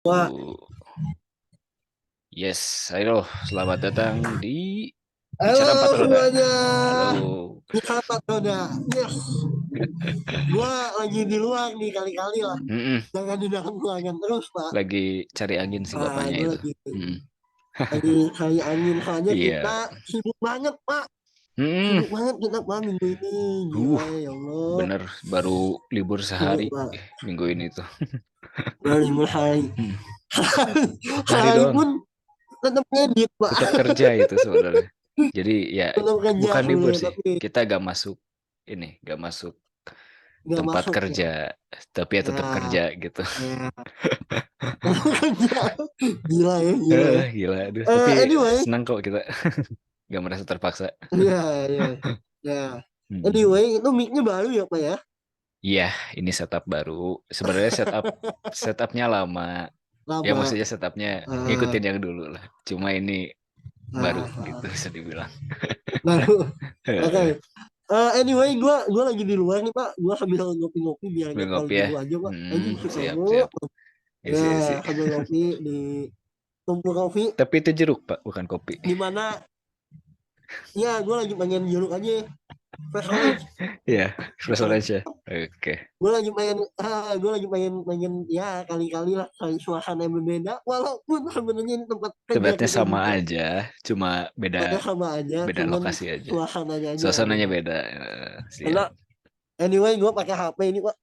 Wah, Yes, ayo selamat datang di Bicara Empat halo Roda. semuanya. Halo, Kita Roda. Yes, gua lagi di luar nih kali-kali lah. Mm-mm. Jangan di dalam ruangan terus, Pak. Lagi cari angin sih bapaknya Gue itu. lagi Mm. cari angin soalnya kita Iya, sibuk banget, Pak. Mm-mm. Sibuk banget kita, Pak, minggu ini. Uh, Gila ya Allah. bener baru libur Sibuk sehari banget. minggu ini tuh. Dari mulai Mm. Sehari hari doang, pun tetap ngedit, Pak. tetap kerja itu sebenarnya. Jadi ya Tetap kerja bukan libur sebenarnya, sih, tapi kita gak masuk ini, gak masuk nggak tempat masuk ya. kerja, tapi ya tetap Ya, kerja gitu. ya. Kerja. Gila ya, gila ya. Gila, aduh. Tapi Anyway, senang kok kita nggak merasa terpaksa. iya, iya, ya. Mm-mm. Anyway, itu mic-nya baru ya, Pak ya? Iya, ini setup baru. Sebenarnya setupnya lama. Ya Lama. maksudnya setupnya Eh, ngikutin yang dulu lah. Cuma ini baru gitu ah, bisa dibilang. baru. Oke. Anyway, gua lagi di luar nih, Pak. Gua sambil ngopi-ngopi biar Sambil nggak terlalu ngopi ya. jauh aja, Pak. Anjing suka Siap, mulu. siap. Ya, Isi, isi. sambil ngopi di Tumpu Kopi. Tapi itu jeruk, Pak, bukan kopi. Di mana, ya, gua lagi pengen jeruk aja. Fresh orange. Iya, espresso Nah, orange ya. Oke. gue lagi pengen ya kali-kali lah cari suasana yang berbeda walaupun sebenarnya ini tempat kerja Tempatnya kita sama juga aja, cuma beda tempatnya sama aja beda cuman lokasi aja. suasananya aja yang Suasananya beda beda. karena Siap. anyway gue pakai HP ini Pak.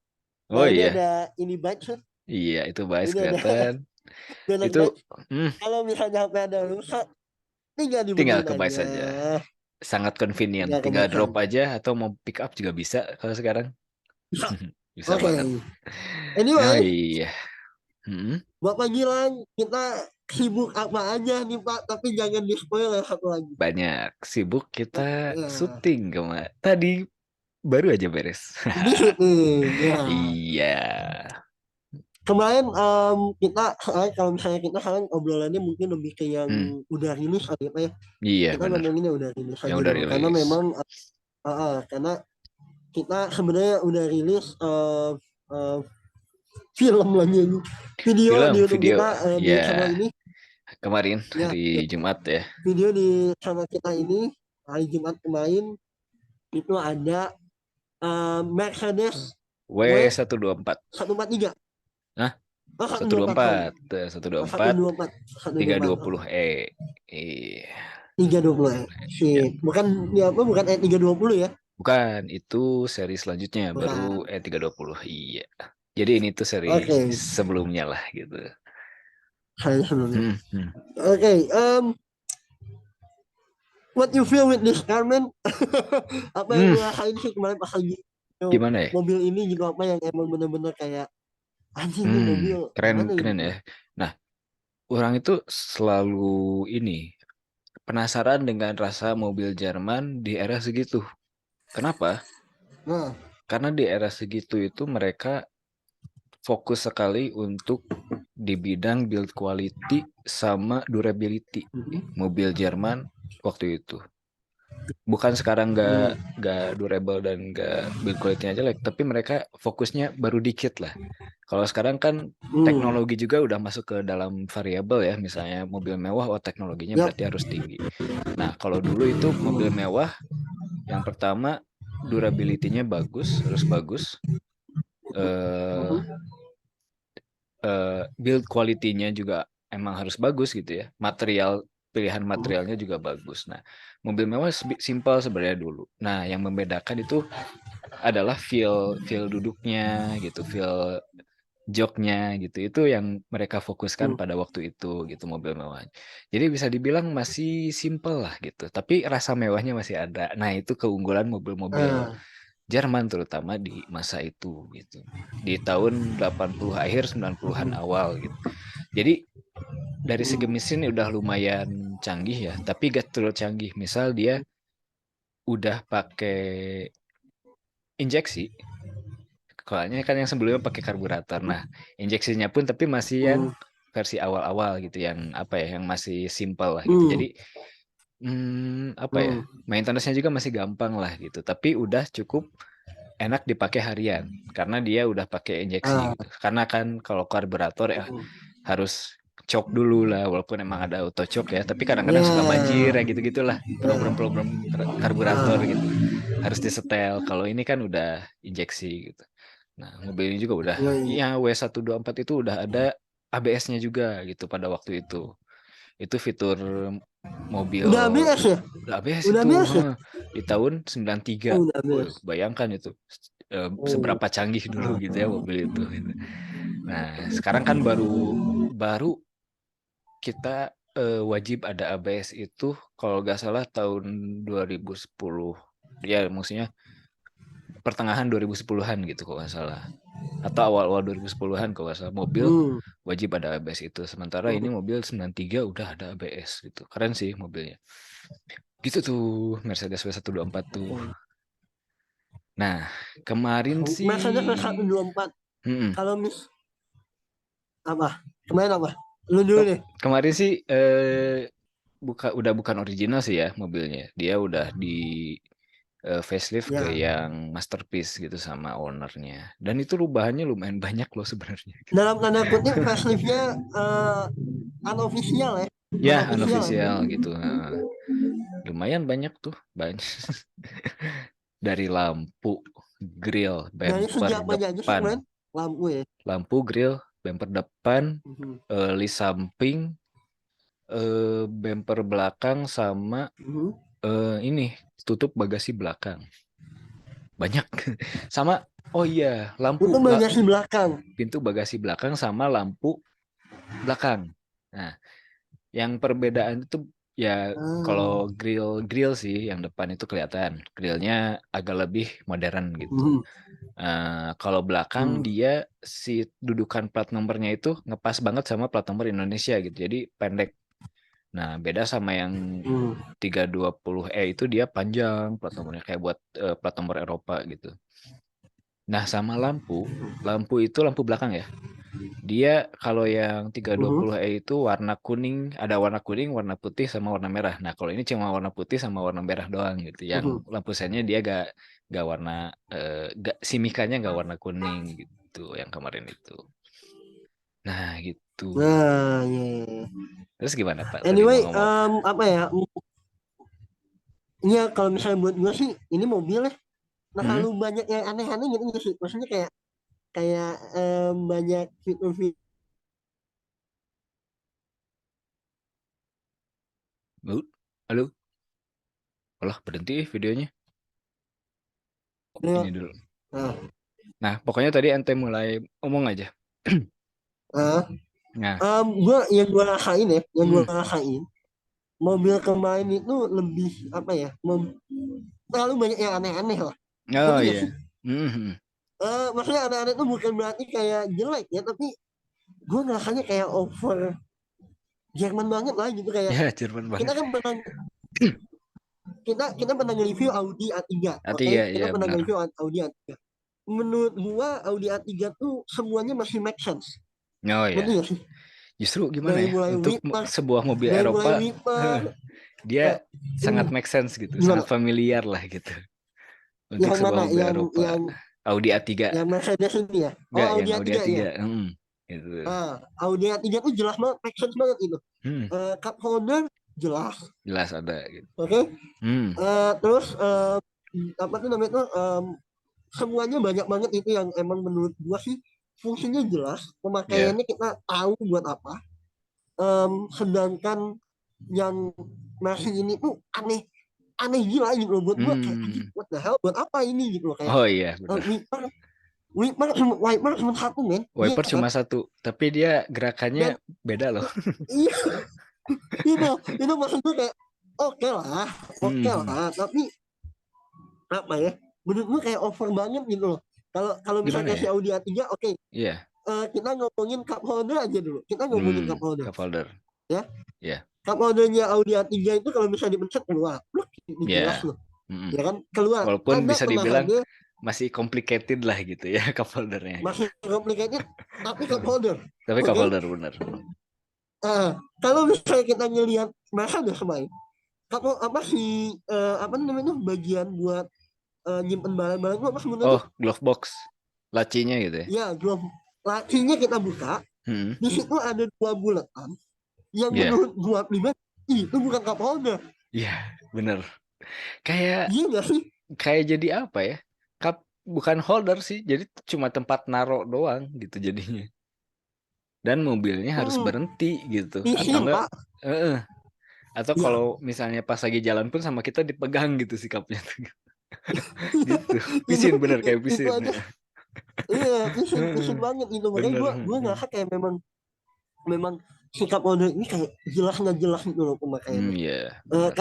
Nah Oh ini iya, ada ini batch iya itu bahas ini ada kelihatan. donat Itu batch hmm, kalau misalnya HP ada rusak tinggal tinggal dibenerin ke aja, Vice aja. Sangat convenient. tinggal Tinggal kebaikan drop aja atau mau pick up juga bisa kalau sekarang. bisa. Bisa Oke, banget. Oh anyway iya. Hmm, Bapak Gilang kita sibuk apa aja nih Pak tapi jangan di spoil ya satu lagi. banyak. Sibuk kita Ya, syuting kemarin. Tadi baru aja beres. di syuting ya. Iya. Kemarin kita kalau misalnya kita sekarang obrolannya mungkin lebih ke yang Hmm, udah rilis kali ya Pak ya. iya Kita bener. ngomonginnya udah rilis Yang aja udah dulu karena rilis. memang karena kita sebenarnya udah rilis uh, film lagi ini. Video di Film, YouTube kita video. di Ya, channel ini kemarin ya hari Jumat ya. video di channel kita ini hari Jumat kemarin itu ada Mercedes w W 124. 143 Nah, oh satu satu dua dua empat sorry empat, satu dua satu empat, dua empat satu dua tiga empat dua puluh e. Iya. 320 ya. Ya. Sip. Bukan ya apa bukan 320 ya. Bukan, itu seri selanjutnya baru Bukan. E320. Iya. Jadi ini tuh seri Oke. sebelumnya lah gitu. Saya sebelumnya. Hmm, hmm. Oke. What you feel with this car man? Apa yang Hmm, lu rasain sih kemarin pas lagi gimana ya? mobil ini gitu apa yang emang bener-bener kayak anjing nih Hmm, mobil keren gimana keren gitu. ya. Nah, orang itu selalu ini penasaran dengan rasa mobil Jerman di era segitu. Kenapa? Nah, Karena di era segitu itu mereka fokus sekali untuk di bidang build quality sama durability mobil Jerman waktu itu. Bukan sekarang nggak durable dan nggak build quality-nya jelek, tapi mereka fokusnya baru dikit lah. Kalau sekarang kan hmm, teknologi juga udah masuk ke dalam variabel ya, misalnya mobil mewah, oh teknologinya yap, berarti harus tinggi. Nah, kalau dulu itu mobil mewah, yang pertama durability-nya bagus, harus bagus. Eh, Build quality-nya juga emang harus bagus gitu ya. Pilihan materialnya juga bagus. Nah, mobil mewah simpel sebenarnya dulu. Nah, yang membedakan itu adalah feel feel duduknya gitu, feel joknya gitu. Itu yang mereka fokuskan pada waktu itu gitu mobil mewah. Jadi bisa dibilang masih simple lah gitu, tapi rasa mewahnya masih ada. Nah, itu keunggulan mobil-mobil ah, Jerman terutama di masa itu gitu. Di tahun 80 akhir 90-an awal gitu. Jadi dari segi mesin udah lumayan canggih ya, tapi gak terlalu canggih. Misal dia udah pakai injeksi, soalnya kan yang sebelumnya pakai karburator. Nah, injeksinya pun tapi masih yang hmm, versi awal-awal gitu, yang apa ya, yang masih simple lah gitu. hmm, Jadi apa ya, hmm, maintenance-nya juga masih gampang lah gitu. Tapi udah cukup enak dipakai harian karena dia udah pakai injeksi ah, gitu. Karena kan kalau karburator ya hmm, harus cok dulu lah, walaupun emang ada auto cok ya, tapi kadang-kadang suka banjir ya gitu-gitulah problem-problem karburator gitu, harus disetel. Kalau ini kan udah injeksi gitu. Nah, mobil ini juga udah, iya. ya W124 itu udah ada ABS-nya juga gitu pada waktu itu. Itu fitur mobil Udah ABS ya? udah ABS Udah itu, ABS ya? di tahun 93. Oh, udah Wih, ABS. bayangkan itu Oh. seberapa canggih dulu gitu ya mobil itu gitu. Nah, sekarang kan baru baru kita wajib ada ABS itu kalau nggak salah tahun 2010. Ya, maksudnya pertengahan 2010-an gitu kalau nggak salah. Atau awal-awal 2010-an kalau nggak salah, mobil Hmm. wajib ada ABS itu. Sementara ini mobil 93 udah ada ABS gitu. Keren sih mobilnya. Gitu tuh Mercedes W124 tuh. Nah, kemarin Mercedes sih 124. mm-mm. Kalau apa? Kemarin apa? Lu dulu deh. Kemarin sih udah bukan original sih ya mobilnya. Dia udah di facelift ke Ya. yang masterpiece gitu sama ownernya. Dan itu rubahannya lumayan banyak loh sebenarnya. Dalam tanda kutip faceliftnya unofficial ya. Ya, Unofficial ya. unofficial gitu. Lumayan banyak tuh, banyak. Dari lampu, grill, Dari segi bumper apanya aja sih depan, kemarin? Lampu ya. lampu, grill, bumper depan, Mhm. lis samping, bumper belakang sama Mhm. ini tutup bagasi belakang. Banyak. Sama oh iya, Itu bagasi belakang. pintu bagasi belakang sama lampu belakang. Nah, yang perbedaan itu ya Ah. kalau grill sih yang depan itu kelihatan grillnya agak lebih modern gitu. Mhm. Kalau belakang Mhm. dia si dudukan plat nomornya itu ngepas banget sama plat nomor Indonesia gitu. Jadi pendek. Nah, beda sama yang Mhm. 320E itu dia panjang plat nomornya kayak buat plat nomor Eropa gitu. Nah, sama lampu, lampu itu lampu belakang ya. Dia kalau yang Mhm. 320E itu warna kuning, ada warna kuning, warna putih sama warna merah. Nah, kalau ini cuma warna putih sama warna merah doang gitu. Yang Mhm. lampu sennya dia gak warna si mikanya gak warna kuning gitu yang kemarin itu. Nah, gitu. Nah, iya. Terus gimana Pak tadi mau Anyway, ngomong? apa ya? Iya, kalau misalnya buat gue sih, ini mobil ya. Nah, Hmm? terlalu banyak yang aneh-aneh gitu nggak sih. Maksudnya kayak kayak banyak fitur-fitur. Bu? Halo? Alah, berhenti videonya. Ini dulu. Nah, Nah, pokoknya tadi ente mulai omong aja. nah, Nah, gue rasain ya, yang gue hmm. rasain mobil kemarin itu lebih apa ya? Terlalu banyak yang aneh-aneh lah. Oh Ngerti gak iya. sih? Hmm. Maksudnya aneh-aneh itu bukan berarti kayak jelek ya, tapi gue ngerasanya kayak over Jerman banget lah gitu kayak Ya, Jerman kita banget. kan pernah kita pernah nge-review Audi A3, Nanti oke? ya, Kita ya pernah benar. nge-review Audi A3. Menurut gua Audi A3 tuh semuanya masih make sense. Oh Ngerti ya. gak sih? Justru gimana Dari ya mulai untuk Wiper, sebuah mobil dari mulai Eropa Wiper, dia sangat make sense gitu, sangat gimana? familiar lah gitu untuk Yang sebuah mana? mobil Eropa. Audi A3, Yang Mercedes ini ya? Oh, enggak yang Audi Audi A3 ya. A3. Gitu. Audi A3 tuh jelas banget, make sense banget itu. Hmm, Cup holder jelas, jelas ada gitu. oke? Hmm, Terus apa tuh namanya tuh semuanya banyak banget itu yang emang menurut gua sih fungsinya jelas, ya. pemakaiannya kita tahu buat apa. Sedangkan yang masih ini tuh aneh aneh gila gitu loh buat gua kayak anjing, Hmm. what the hell, buat apa ini gitu loh kayak Oh iya, benar. wiper wiper cuma satu men, iya Wiper kan? cuma satu, tapi dia gerakannya Dan beda loh. iya itu maksud gue kayak oke lah, oke Hmm. lah, tapi apa ya? Menurut gue kayak over banget gitu loh. Kalau kalau Gimana misalnya ya? si Audi A3 oke, Iya. kita ngomongin cup holder aja dulu. Kita ngomongin cup holder Cup holder. ya. Ya, Cup holdernya Audi A3 itu kalau misalnya dipencet keluar. Loh, ini jelas ya. loh. Mm-mm. Ya kan? Keluar. Walaupun Ada bisa dibilang penahannya masih complicated lah gitu ya cup holdernya. masih complicated tapi cup holder. Tapi cup Oke. holder bener. Kalau misalnya kita ngelihat masa udah semain. Kamu apa sih apa namanya tuh bagian buat nyimpen barang-barang itu apa sebenarnya Oh, tuh? glove box. Lacinya gitu ya. Ya, glove lacinya kita buka, Hmm, Di situ ada 2 bulatan yang ya, menurut gua pribadi itu bukan cup holder. iya, bener. Kayak Iya nggak sih? kayak jadi apa ya? Cup bukan holder sih, jadi cuma tempat naro doang gitu jadinya. Dan mobilnya harus Hmm, berhenti gitu, atau izin enggak? Pak. eh, atau Ya, kalau misalnya pas lagi jalan pun sama kita dipegang gitu sikapnya tuh. Gitu. itu Pisin bener kayak itu pisin. aja. Iya, pisin banget gitu. Makanya Bener. gua ngerasa kayak memang memang sikap owner ini kayak jelas nggak jelas gitu loh pemakaiannya. Iya, Eh, bener.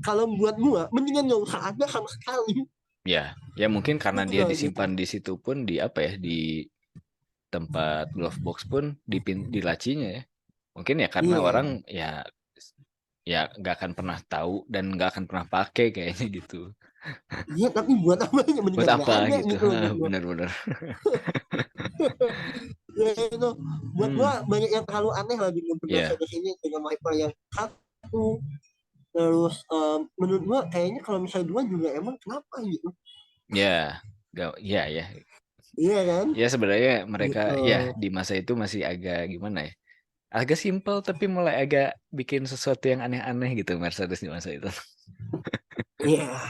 kalau buat gua mendingan nggak usah ada sama sekali. Ya, ya mungkin karena dia Udah gitu. disimpan di situ pun di apa ya, di tempat glove box pun di lacinya ya. Mungkin ya karena Iya. orang ya nggak akan pernah tahu dan nggak akan pernah pakai kayaknya gitu. Iya, tapi buat apa ya Buat mendingan nggak apa ada gitu? gitu loh buat gua. Bener-bener. Ya itu buat Hmm, gua banyak yang terlalu aneh lah di ya, Mercedes ini dengan wiper yang satu. Terus menurut gua kayaknya kalau misalnya dua juga emang kenapa gitu. ya, ya, ya, Iya kan? ya sebenarnya mereka Gitu. ya di masa itu masih agak gimana ya? Agak simpel tapi mulai agak bikin sesuatu yang aneh-aneh gitu Mercedes di masa itu. Iya.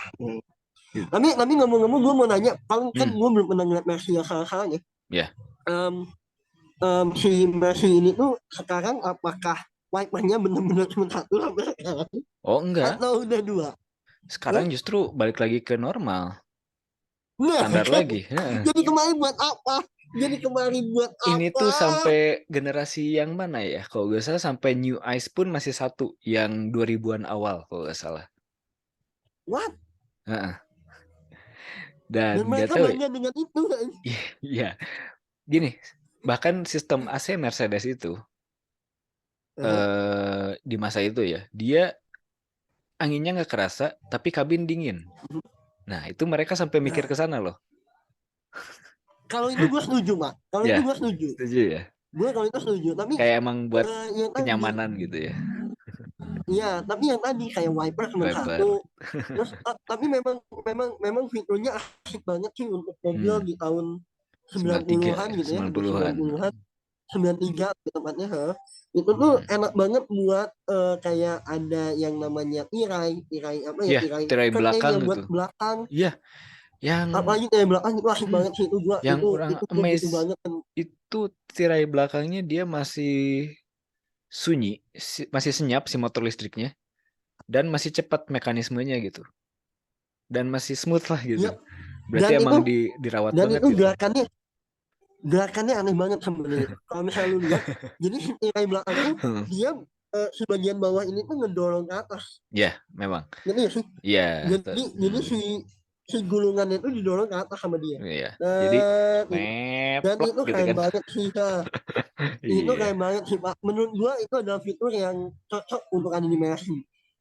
Gitu. Tapi ngomong-ngomong gue mau nanya, kalau kan Hmm, gue belum pernah ngeliat Messi yang salah-salahnya. ya. Um, si Messi ini tuh sekarang apakah wipernya benar-benar cuma satu sampai sekarang Oh enggak, atau udah dua? sekarang Hah? justru balik lagi ke normal, Nah, standar lagi. Heeh. jadi kemarin buat apa? Jadi kemarin buat Ini apa? tuh sampai generasi yang mana ya? Kalau nggak salah sampai New Ice pun masih satu, yang 2000-an awal kalau nggak salah. What? Heeh. Dan Dan nggak mereka tahu ya, bangga dengan itu kan? iya, gini, bahkan sistem AC Mercedes itu Uh, di masa itu ya, dia anginnya nggak kerasa, tapi kabin dingin. Nah, itu mereka sampai mikir nah, ke sana loh. kalau itu gue setuju, Mak. Kalau itu Ya, gue setuju. setuju ya. Gue kalau itu setuju. Tapi Kayak emang buat yang tadi, kenyamanan gitu ya. iya, tapi yang tadi kayak wiper cuma Viper. satu. Terus tapi memang memang fiturnya asik banget sih untuk mobil Hmm, di tahun 93 90-an ya, gitu ya, untuk 90-an. 90-an, 93 gitu tepatnya, ha. Itu tuh Hmm. enak banget buat kayak ada yang namanya tirai apa ya, Iya, tirai tirai curtain belakang yang itu. buat belakang. Iya, yang Apalagi tirai belakang itu asik hmm, banget sih itu gua yang orang itu gua butuh amazed banget kan. itu tirai belakangnya dia masih sunyi, masih senyap si motor listriknya dan masih cepat mekanismenya gitu. Dan masih smooth lah gitu. Ya, Berarti dan emang itu dirawat dan banget itu gitu. gerakannya aneh banget sebenarnya. Kalau misalnya lu lihat, jadi si tirai belakang tuh Hmm. dia si bagian bawah ini tuh ngedorong ke atas. Ya, memang. Ngerti nggak sih? Iya, Jadi si gulungannya itu didorong ke atas sama dia. iya. Jadi Dan dan meplak itu gitu keren kan. banget sih, Kak. Itu Iya. keren banget sih, Pak. Menurut gua itu adalah fitur yang cocok untuk animasi.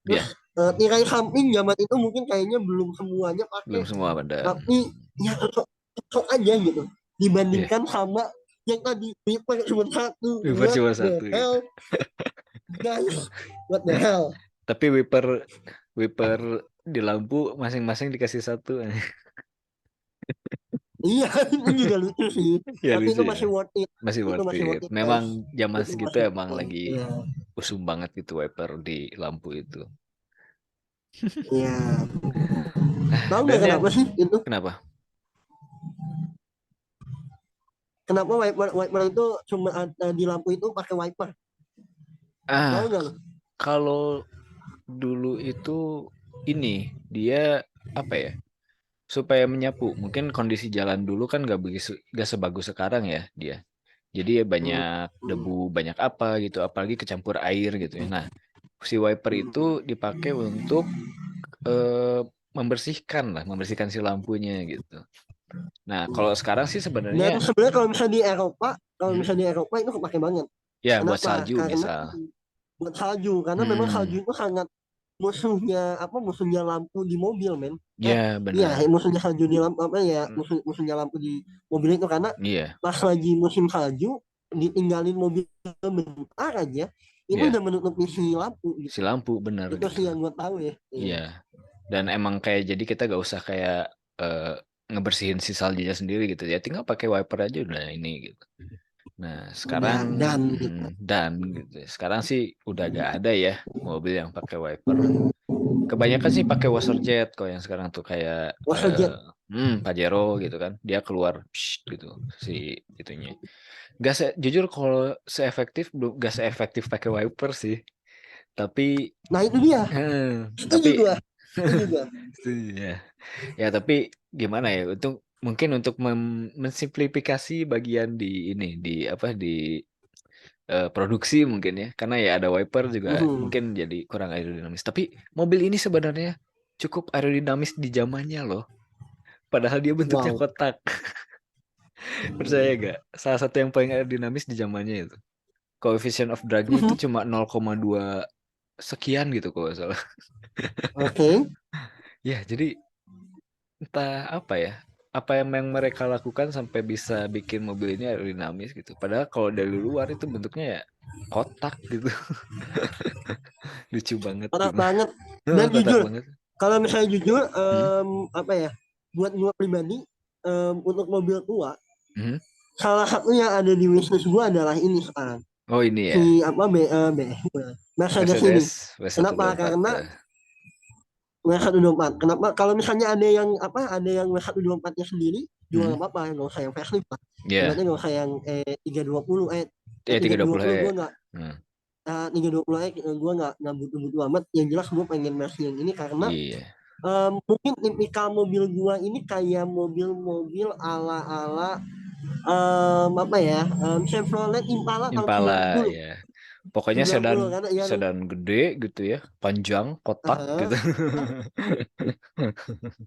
Terus Iya, tirai samping zaman itu mungkin kayaknya belum semuanya belum pakai, semua pada. tapi ya cocok aja gitu. Iya, Dibandingkan sama yang tadi pakai cuma satu. wiper What cuma the satu gitu. hell, guys? What the hell? Tapi wiper wiper di lampu masing-masing dikasih satu. Iya, itu juga lucu sih. Ya Tapi lucu itu ya. masih worth it. Masih Itu worth masih it. worth it, Memang guys. zaman Itu segitu masih emang worth it. lagi Iya, usum banget gitu wiper di lampu itu. iya. Nah, Tahu dan nggak yang kenapa sih itu? kenapa? Kenapa wiper wiper itu cuma di lampu itu pakai wiper? Tahu Ah, nggak lo? kalau dulu itu ini dia apa ya? Supaya menyapu. Mungkin kondisi jalan dulu kan gak sebagus sekarang ya dia. Jadi ya Hmm, banyak hmm, debu, banyak apa gitu, apalagi kecampur air gitu ya. Nah, si wiper itu hmm. dipakai untuk eh, membersihkan si lampunya gitu. Nah, kalau sekarang sih Dan sebenarnya sebenarnya kalau hmm, misalnya di Eropa itu kepake banget. ya buat Kenapa? salju Karena misal. buat salju, karena memang salju Hmm, itu sangat musuhnya lampu di mobil, men. ya Iya, benar. musuhnya salju di lampu apa ya, Hmm, musuhnya lampu di mobil itu karena iya, pas lagi musim salju ditinggalin mobil bentar aja itu iya. udah menutupi si lampu Si gitu. lampu benar Itu gitu. sih yang gue tahu ya. Iya. Iya. Dan emang kayak jadi kita gak usah kayak eh, ngebersihin si saljunya sendiri gitu ya. Tinggal pakai wiper aja udah ini gitu. Nah, Udah sekarang dan gitu. dan gitu. Sekarang sih udah gak ada ya mobil yang pakai wiper. Kebanyakan sih pakai washerjet kok yang sekarang tuh kayak Washerjet. Pajero gitu kan. Dia keluar psh, gitu si itunya. Jujur kalau seefektif belum gak seefektif pakai wiper sih. Tapi Nah itu dia. Setuju tapi gua. Setuju gua. ya. Ya tapi gimana ya? Mungkin untuk mensimplifikasi bagian di ini di apa di produksi mungkin ya, karena ya ada wiper juga Mhm. mungkin jadi kurang aerodinamis. Tapi mobil ini sebenarnya cukup aerodinamis di zamannya loh. Padahal dia bentuknya Wow. kotak. Percaya gak? Salah satu yang paling aerodinamis di zamannya itu. Coefficient of drag-nya itu Mhm. cuma 0,2 sekian gitu kalau nggak salah. Oke. Ya, jadi entah apa ya. Apa yang mereka lakukan sampai bisa bikin mobil ini aerodinamis gitu. Padahal kalau dari luar itu bentuknya ya kotak gitu. Lucu banget Parah gitu. banget. Dan Kotak jujur, banget. kalau misalnya jujur, Hmm? apa ya? Buat gua pribadi, untuk mobil tua, Hmm? salah satu yang ada di wishlist gua adalah ini sekarang. Oh ini ya, Si apa Mercedes ini. Mercedes Kenapa? W124. Karena W124. Kenapa? Kalau misalnya ada yang apa? Ada yang W124-nya sendiri, juga Hmm? nggak apa-apa, nggak usah yang facelift lah. Ya, Ibaratnya nggak usah yang 320, ya 320 320E. gue nggak Hmm. 320 gue nggak butuh-butuh amat. Yang jelas gue pengen Mercy yang ini karena Iya, mungkin tipikal mobil gue ini kayak mobil-mobil ala-ala apa ya, Chevrolet Impala tahun Impala 90 ya. Pokoknya 90 karena yang sedan gede gitu ya, panjang, kotak gitu. uh,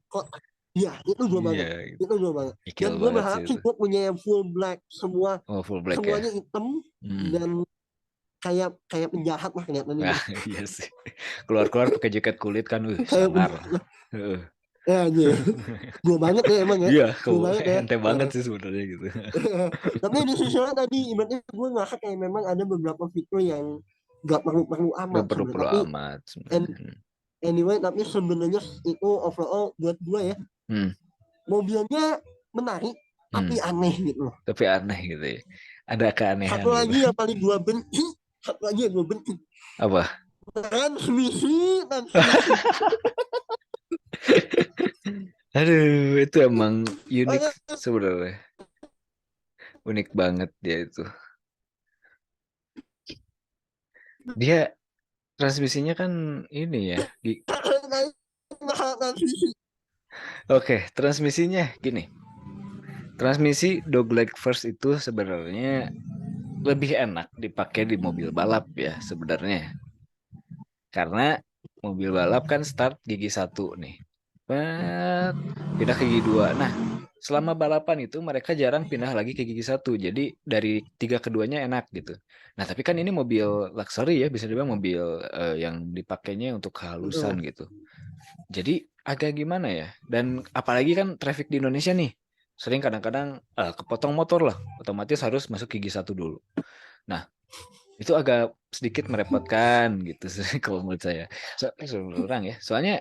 kok ya itu gue Iya, banget, gitu. itu gue banget. Ikil Dan gue banget sih berharap sih itu. gue punya yang full black semua, Oh, full black ya. semuanya hitam Hmm. dan kayak kayak penjahat lah kelihatannya Nah, gitu. iya sih. Keluar-keluar pakai jaket kulit kan, Kayak sangar. penjahat. Heeh. Ya anjir. Gue banget ya emang ya. Iya, Gue kamu banget ya. ente banget sih sebenarnya gitu. Tapi di sisi lain tadi ibaratnya gue ngerasa kayak memang ada beberapa fitur yang gak perlu-perlu Gak amat sebenarnya. perlu-perlu Tapi amat sebenarnya. anyway, tapi sebenarnya itu overall buat gue ya, Hmm. mobilnya menarik Hmm. tapi aneh gitu loh. Tapi aneh gitu ya. Ada keanehan Satu gitu. lagi yang paling gue benci, satu lagi yang gue benci, Apa? transmisi. Aduh, itu emang unik Oke, sebenarnya. Unik banget dia itu. Dia transmisinya kan ini ya. transmisi. Oke, transmisinya gini. Transmisi dogleg first itu sebenarnya lebih enak dipakai di mobil balap ya sebenarnya. Karena mobil balap kan start gigi satu nih. Pet, pindah ke gigi dua. Nah, selama balapan itu mereka jarang pindah lagi ke gigi satu. Jadi dari tiga keduanya enak gitu. Nah, tapi kan ini mobil luxury ya, bisa dibilang mobil yang dipakainya untuk kehalusan gitu. Jadi agak gimana ya? Dan apalagi kan traffic di Indonesia nih, sering kadang-kadang kepotong motor lah, otomatis harus masuk gigi satu dulu. Nah, itu agak sedikit merepotkan gitu sih kalau menurut saya. Orang ya, soalnya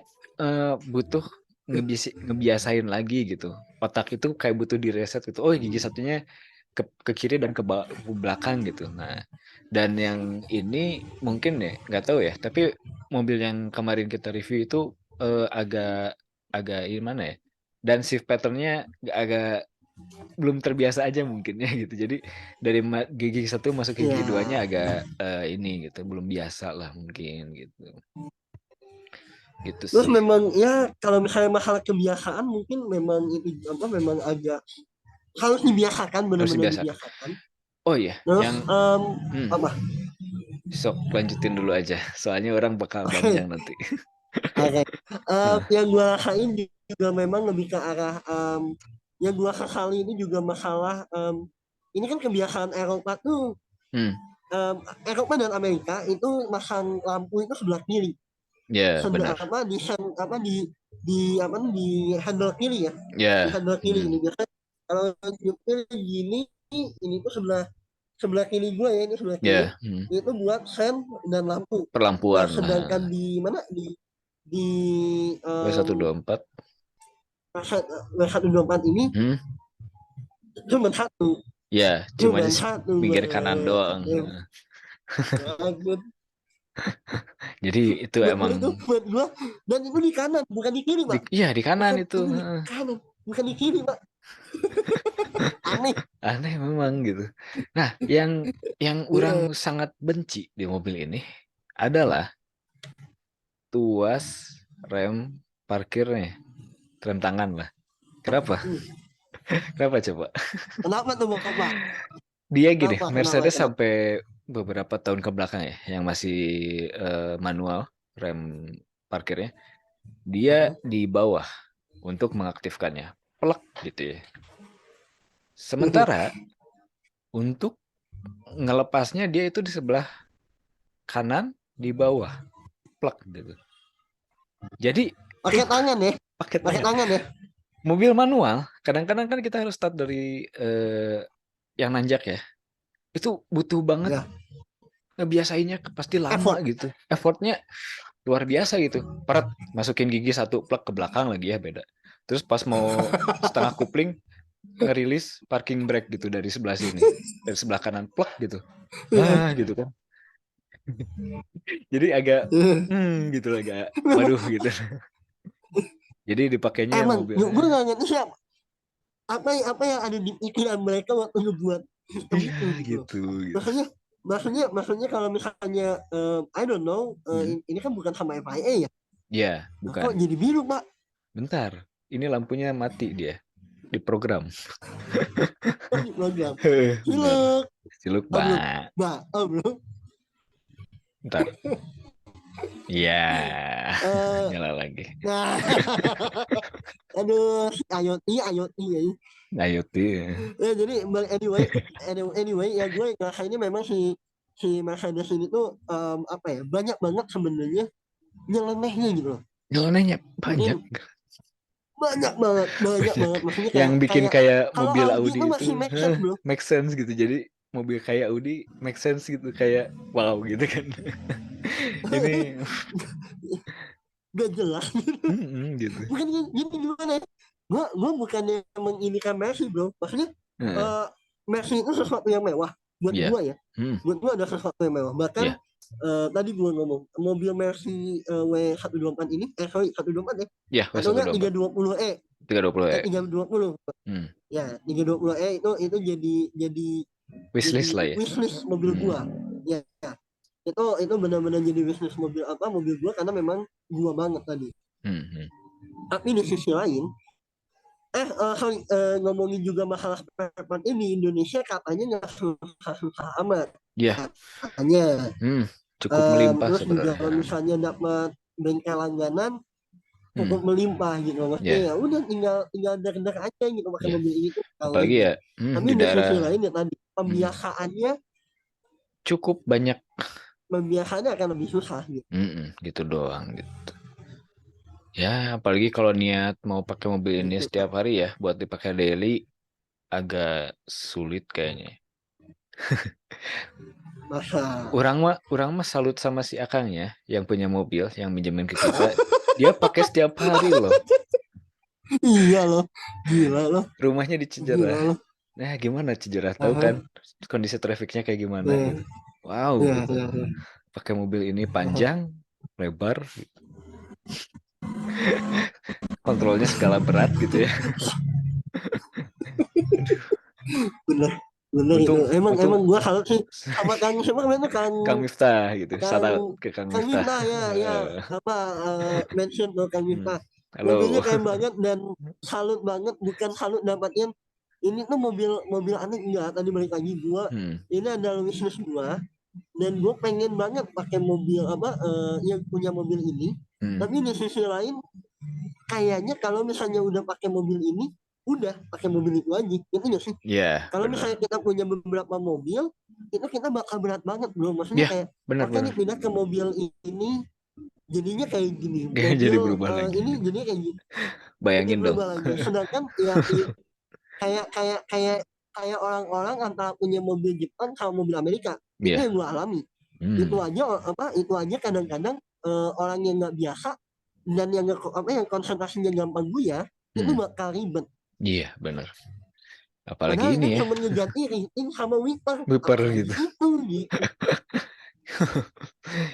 butuh ngebiasain lagi gitu. Otak itu kayak butuh direset gitu. Oh, gigi satunya ke kiri dan ke belakang gitu. Nah, dan yang ini mungkin ya nggak tahu ya. Tapi mobil yang kemarin kita review itu agak agak gimana ya? Dan shift patternnya agak belum terbiasa aja mungkin ya gitu. Jadi dari gigi satu masuk ke gigi duanya Ya, agak ini gitu, belum biasa lah mungkin gitu. Gitu terus sih. memang ya kalau misalnya masalah kebiasaan mungkin memang itu apa memang agak harus dibiasakan, Harus benar-benar dibiasakan. dibiasakan. Oh iya, Terus yang apa? sok lanjutin dulu aja. Soalnya orang bakal Oke, panjang nanti. oke. Nah, Yang gue rasain juga memang lebih ke arah yang gue sesali ini juga masalah ini kan kebiasaan Eropa tuh, hmm, Eropa dan Amerika itu masang lampu itu sebelah kiri, ya sebelah benar. apa di handle kiri ya, di Ya, handle kiri ini biasanya kalau nyupir gini, ini tuh sebelah sebelah kiri gue ya, ini sebelah kiri ya, itu buat sen dan lampu. Nah perlampuan. sedangkan Nah, di mana di W124. W124 ini Hmm, cuma satu. Ya, Lu cuma di ban satu pinggir kanan doang. Bagus. Jadi itu emang Itu buat gua, dan itu di kanan bukan di kiri Pak, iya di kanan bukan itu. itu di kanan bukan di kiri Pak, aneh. Aneh memang gitu. Nah, yang orang sangat benci di mobil ini adalah tuas rem parkirnya, rem tangan lah. Kenapa? Kenapa coba? Kenapa tuh Bapak? Dia gini, Kenapa Mercedes sampai beberapa tahun ke belakang ya, yang masih manual rem parkirnya, dia di bawah untuk mengaktifkannya, plek gitu ya. Sementara untuk ngelepasnya dia itu di sebelah kanan di bawah, plek gitu. Jadi pakai tangan ya, pakai pakai tangan ya. mobil manual, kadang-kadang kan kita harus start dari yang nanjak ya. Itu butuh banget Ya. ngebiasainnya pasti lama gitu. Effortnya luar biasa gitu. Parat masukin gigi satu plek ke belakang lagi ya beda. Terus pas mau setengah kupling ngerilis parking brake gitu dari sebelah sini, dari sebelah kanan plek gitu. Gitu kan. Jadi agak gitu agak waduh gitu. Jadi dipakainya Emang mobil. gue nggak ngerti siapa apa yang ada di pikiran mereka waktu ngebuat sistem Iya itu gitu loh. gitu. Maksudnya kalau misalnya I don't know, ini kan bukan sama FIA ya. Ya, Nah, bukan. kok jadi biru Pak? Bentar. Ini lampunya mati dia. Di program. Oh, di program. Bener. Ciluk. Ciluk, Oh, belum. Pak. Belum. Bentar. Iya. Eh, Nyala lagi. nah, aduh, IoT ya. IoT. Ya, jadi anyway ya gue ngerasa ini memang si Mercedes ini tuh apa ya, banyak banget sebenarnya nyelenehnya gitu loh. Nyelenehnya banyak. Mungkin banyak banget Banyak. maksudnya Yang bikin kayak kalau mobil Audi Audi tuh itu masih make sense bro. make sense gitu. Jadi mobil kayak Audi make sense gitu. Kayak wow gitu kan. Ini Gak jelas gitu. bukan gini gimana ya, gue bukannya menginikan Mercy bro, maksudnya Heeh. Mercy itu sesuatu yang mewah buat Iya. gue ya. Buat gue ada sesuatu yang mewah, bahkan Iya. tadi gue ngomong mobil Mercy W124 ini sorry 124 ya, Iya, atau enggak 124. 320e 320E. 320 ya 320e itu jadi Wishlist lah ya. wishlist mobil gua ya, itu benar-benar jadi wishlist mobil gua karena memang gua banget tadi. Tapi di sisi lain sorry, ngomongin juga masalah spare ini, Indonesia katanya nggak susah amat. Iya. Katanya Cukup melimpah terus juga sebenarnya. misalnya dapat bengkel langganan cukup melimpah gitu, maksudnya Yeah. ya udah tinggal dar aja gitu pakai mobil ini tuh Apalagi ya tapi di di sisi daerah lain ya tadi pembiasaannya cukup banyak. Pembiasaannya akan lebih susah gitu. Gitu doang gitu. Ya, apalagi kalau niat mau pakai mobil ini setiap hari ya, buat dipakai daily agak sulit kayaknya. Masa Orang mah salut sama si akangnya yang punya mobil, yang minjemin ke kita. Dia pakai setiap hari loh. Iya loh, gila loh. Rumahnya di Cijerah. Nah, gimana Cijerah? Tahu kan kondisi trafiknya kayak gimana gitu. Wow, gitu. Pakai mobil ini panjang, lebar, gitu. Kontrolnya skala berat gitu ya. Bener Untung, itu. Emang gue salut sih sama Kang siapa namanya Kang Miftah gitu. Shout ke Kang Miftah. Miftah ya mention tuh Kang Miftah. Halo. Mobilnya keren banget dan salut banget, bukan salut dapatnya ini tuh mobil aneh enggak, tadi balik lagi gue ini adalah wishlist gue dan gue pengen banget pakai mobil yang punya mobil ini. Tapi di sisi lain kayaknya kalau misalnya udah pakai mobil ini udah pakai mobil itu aja gitu nggak sih? Kalau misalnya kita punya beberapa mobil itu kita bakal berat banget bro, maksudnya kayak oke nih pindah ke mobil ini jadinya kayak gini, mobil jadi berubah lagi. Ini jadinya kayak gini, bayangin dong lagi. Sedangkan ya kayak orang-orang antara punya mobil Jepang sama mobil Amerika itu yang gue alami. Itu aja kadang-kadang orang yang nggak biasa dan yang konsentrasinya gampang gue ya itu bakal ribet. Iya benar. Apalagi Padahal kan ini ya, cuma ngeganti rating sama wiper. Wiper Apalagi gitu. itu gitu.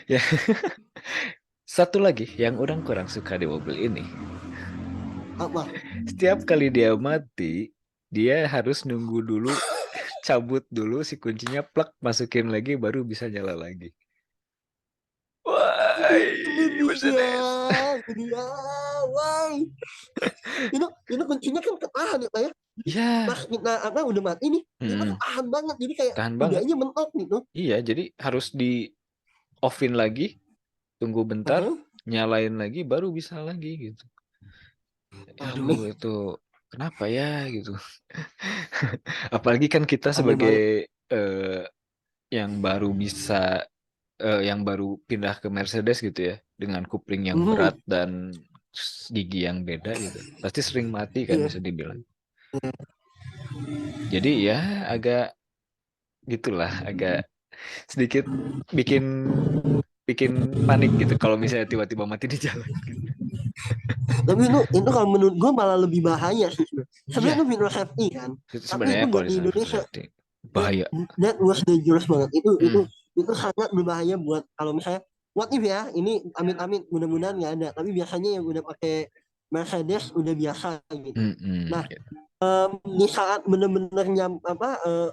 Ya. Satu lagi yang orang kurang suka di mobil ini. Apa? Setiap kali dia mati, dia harus nunggu dulu, cabut dulu si kuncinya, plak, masukin lagi, baru bisa nyala lagi. Wah, Ini dia, Mercedes. ini dia, why? Itu kuncinya kan ketahan ya, Pak ya. Pas Ya, kita apa udah mati nih, itu mm, ketahan banget. Jadi kayak tahan udah banget. aja mentok gitu. Iya, jadi harus di offin lagi, tunggu bentar, Heeh. nyalain lagi, baru bisa lagi gitu. Aduh, Aneh, itu kenapa ya gitu. Apalagi kan kita aneh sebagai banget. eh, yang baru bisa yang baru pindah ke Mercedes gitu ya, dengan kupling yang Mhm. berat dan gigi yang beda gitu, pasti sering mati kan Iya. bisa dibilang. Jadi ya agak gitulah, agak sedikit bikin bikin panik gitu kalau misalnya tiba-tiba mati di jalan. Tapi itu kalau menurut gue malah lebih bahaya sih. Sebenarnya Iya, itu fitur safety kan. itu Tapi itu sebenarnya kalau buat di misalnya fitur Indonesia safety that, bahaya. that was dangerous banget. Hmm, Itu sangat berbahaya buat kalau misalnya what if ya, ini amit-amit mudah-mudahan nggak ada. Tapi biasanya yang udah pakai Mercedes udah biasa gitu. hmm, hmm, Nah, gitu. di saat bener-bener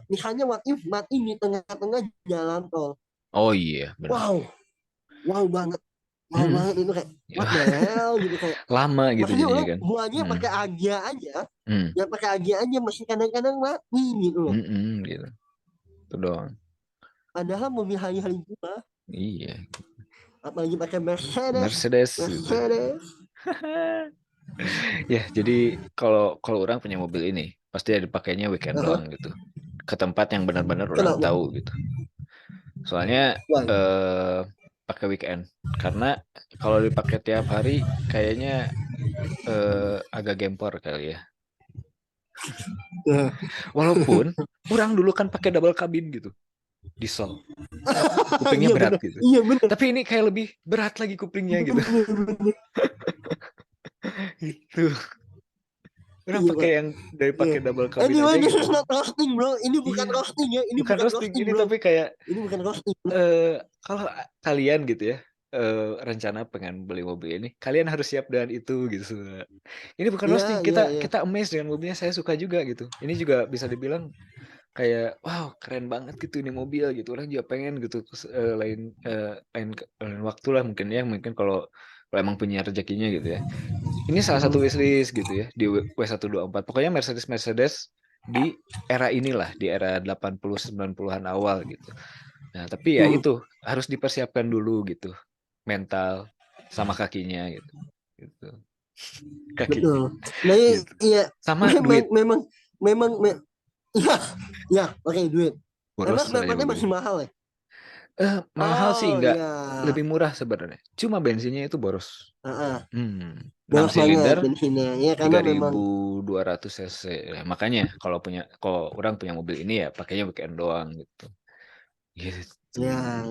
misalnya what if mati di tengah-tengah jalan tol. Oh iya benar. Wow, wow banget. Wow Hmm, banget itu kayak what the hell gitu kayak lama gitu maksudnya jadinya orang kan. buahnya Hmm, pakai agia aja hmm, ya pakai agia aja masih kadang-kadang mati gitu loh gitu. Itu doang. padahal mobil hari-hari juga Iya, apalagi pakai Mercedes Mercedes gitu. Mercedes Ya, jadi kalau kalau orang punya mobil ini, pasti ya dipakainya weekend uh-huh. doang gitu. Ke tempat yang benar-benar orang Kenapa? tahu gitu. Soalnya Why? pakai weekend. Karena kalau dipakai tiap hari kayaknya agak gempor kali ya. Ya. Walaupun orang dulu kan pakai double cabin gitu, diesel. Kupingnya Iya berat bener gitu. iya bener Tapi ini kayak lebih berat lagi kupingnya gitu. bener Gitu. Orang iya pakai pak yang dari yeah. pakai double cabin Anyway aja this gitu. is not roasting bro ini bukan Iya, roasting ya ini bukan bukan roasting roasting ini bro tapi kayak ini bukan roasting bro. kalau kalian gitu ya rencana pengen beli mobil ini, kalian harus siap dengan itu gitu. Ini bukan Iya roasting, iya kita iya kita amazed dengan mobilnya, saya suka juga gitu. Ini juga bisa dibilang kayak wow keren banget gitu ini mobil gitu. Orang juga pengen gitu lain waktu lah mungkin ya, mungkin kalau emang punya rezekinya gitu ya. Ini salah satu wishlist gitu ya di W124. Pokoknya Mercedes di era inilah, di era 80 90-an awal gitu. Nah, tapi ya Hmm, itu harus dipersiapkan dulu gitu, mental sama kakinya gitu. Gitu. Kakinya betul nah gitu. iya Sama memang duit, memang memang iya ya oke duit boros emang soalnya spare mobil masih ini. mahal ya Mahal sih oh enggak, ya lebih murah sebenarnya. Cuma bensinnya itu boros. Heeh. 6 Boros banget silinder bensinnya ya karena memang 3.200 cc. Ya, makanya kalau orang punya mobil ini ya pakainya weekend doang gitu. Gitu. ya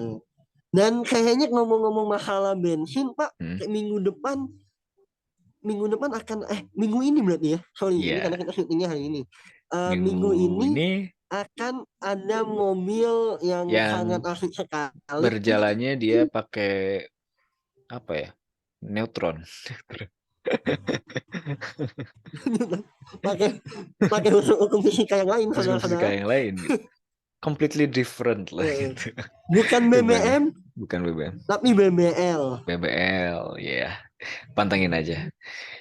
dan kayaknya ngomong-ngomong masalah bensin Pak Hmm. kayak minggu depan akan minggu ini berarti ya sorry ini Iya, karena kita syutingnya hari ini minggu minggu ini ini akan ada mobil yang sangat yang asik sekali berjalannya dia pakai apa ya? Neutron. pakai pakai hukum fisika yang lain Terus fisika saudara-saudara yang lain gitu. Completely different lah gitu. bukan Dibanding BBM bukan BBM. tapi BBL BBL, ya. Pantengin aja.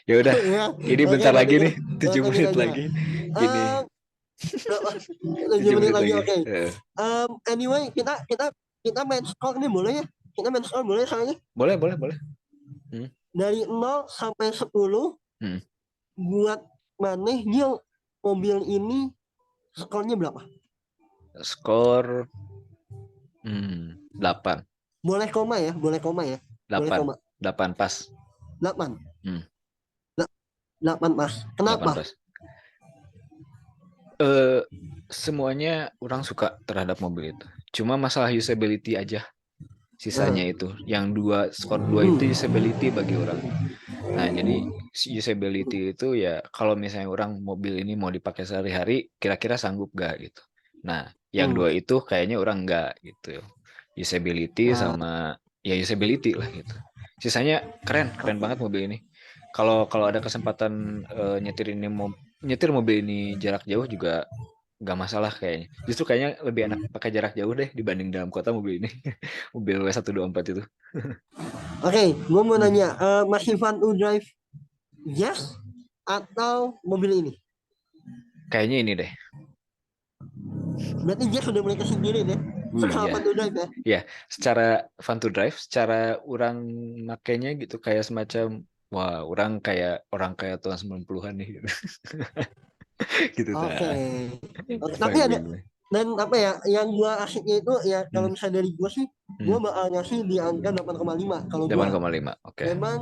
Ya udah, ya ini oke bentar lagi pantengin nih, 7 pantengin menit aja lagi. Ini berapa 7 7 menit menit lagi lagi. oke anyway kita main skor nih boleh ya kita main skor boleh soalnya Boleh, boleh, boleh. Hmm. dari 0 sampai 10 Hmm. buat maneh Gil mobil ini skornya berapa Skor 8. boleh koma ya boleh 8. koma 8 pas. 8 Hmm. 8 pas 8 kenapa pas. Semuanya orang suka terhadap mobil itu. Cuma masalah usability aja. Sisanya itu. Yang skor 2 itu usability bagi orang. Nah, jadi usability itu ya kalau misalnya orang mobil ini mau dipakai sehari-hari, kira-kira sanggup gak gitu. Nah, yang dua itu kayaknya orang enggak gitu. Usability sama ya usability lah gitu. Sisanya keren banget mobil ini. Kalau ada kesempatan nyetir mobil ini jarak jauh juga nggak masalah kayaknya. Justru kayaknya lebih enak pakai jarak jauh deh dibanding dalam kota mobil ini. Mobil W124 itu. Oke, gue mau nanya, masih fun to drive Jazz atau mobil ini? Kayaknya ini deh. Berarti Jazz sudah mulai kesingkirin ya? Secara fun to drive ya? Ya, secara fun to drive, secara orang makainya gitu kayak semacam wah, orang kayak tahun 90-an nih gitu. Gitu Oke. Gitu. Tapi ada dan apa ya yang gua asiknya itu ya kalau misalnya dari gua sih gua bakal ngasih di angka 8,5 kalau gua. 8,5. Oke. Memang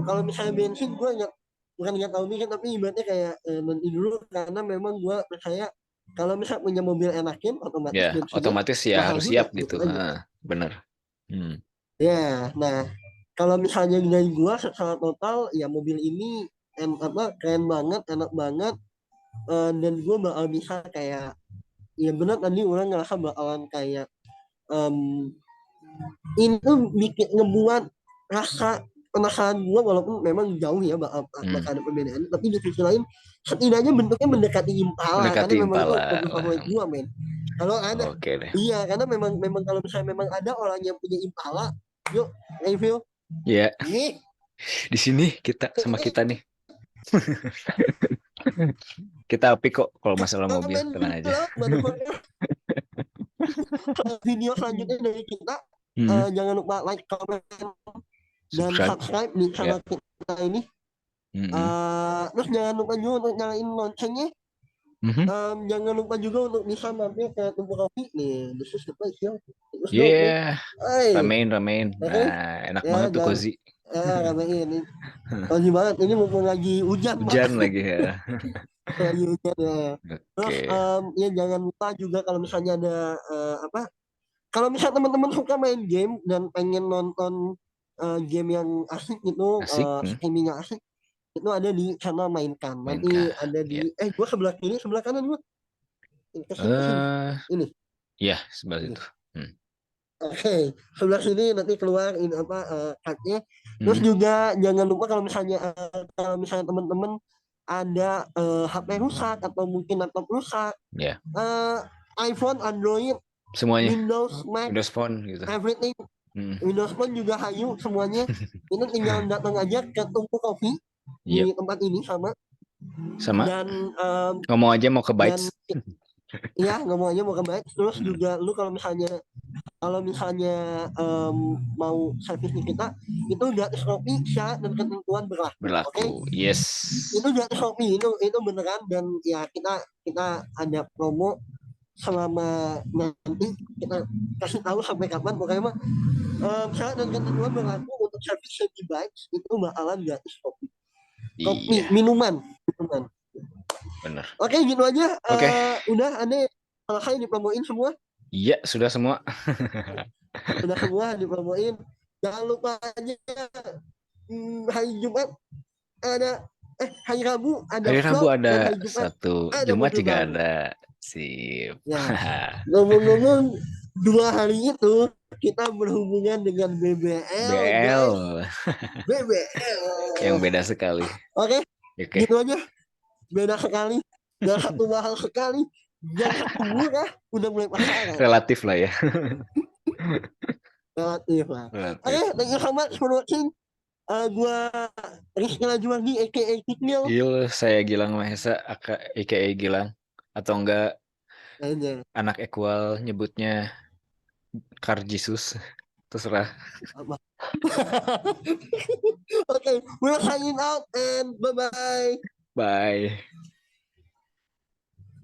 kalau misalnya bensin gua bukan nggak tahu nih tapi ibaratnya kayak nanti dulu karena memang gua percaya kalau misalnya punya mobil enakin otomatis Ya, bensinnya otomatis ya mahal harus juga, siap gitu. Bener. Ya, nah kalau misalnya dari gua secara total ya mobil ini keren banget, enak banget, dan gua bakal bisa kayak ya benar tadi orang ngerasa bakalan kayak ini tuh bikin ngebuat rasa penasaran gua walaupun memang jauh ya bakal ada perbedaan, tapi di sisi lain setidaknya bentuknya mendekati Impala karena memang itu mobil favorit gua men. Kalau ada iya karena memang kalau misalnya memang ada orang yang punya Impala, yuk review. Ya. Nih di sini sama kita nih. Kita api kok kalau masalah mobil, tenang aja. Video selanjutnya dari kita, jangan lupa like, comment, dan subscribe di channel kita ini. Terus jangan lupa juga untuk nyalain loncengnya. Jangan lupa juga untuk bisa mampir ke Tumpuk Kopi nih. This is the place ya. Ramein. Nah, enak banget tuh Cozy. Ramein. Cozy banget. Ini mumpung lagi hujan. Hujan lagi ya. Lagi hujan ya. Terus ya jangan lupa juga kalau misalnya ada kalau misalnya teman-teman suka main game dan pengen nonton game yang asik gitu, streamingnya asik, itu ada di channel Mainkan. Nanti ada di gue sebelah kiri, sebelah kanan gue. Ini. Iya, sebelah itu. Oke, sebelah sini nanti keluar ini cardnya. Terus juga jangan lupa kalau misalnya teman-teman ada HP rusak atau mungkin laptop rusak, iPhone, Android, semuanya, Windows, Mac, Windows Phone gitu. Everything. Windows Phone juga hayu semuanya. Ini tinggal datang aja ke Tumpuk Kopi di tempat ini sama. Dan ngomong aja mau ke Bytes. Iya, ngomong aja mau ke Bytes. Terus juga lu kalau misalnya mau servis di kita itu gratis kopi, syarat dan ketentuan berlaku. Okay? Yes. Itu gratis kopi itu beneran dan ya kita ada promo selama nanti kita kasih tahu sampai kapan pokoknya mah syarat dan ketentuan berlaku untuk servis di Bytes itu bakalan gratis kopi. Minuman. Bener. Oke, gitu aja. Udah aneh selesai dipromoin semua. Iya, sudah semua. Sudah semua dipromoin. Jangan lupa aja hari Jumat ada hari Rabu ada hari Rabu ada satu, Jumat juga ada. Sip. Ya. Ngomong-ngomong 2 hari itu kita berhubungan dengan BBL. BBL. Yang beda sekali. Oke. Gitu aja. Beda sekali. Dan satu mahal sekali. Dan satu murah. Udah mulai pasaran. Relatif lah ya. Relatif lah. Oke, thank you so much for watching. Gua Rizky Lajuardi aka Kikmil. Saya Gilang Mahesa aka Gilang. Atau enggak anak Equal nyebutnya Karjisus. Terserah. Okay, we're signing out and bye-bye. Bye.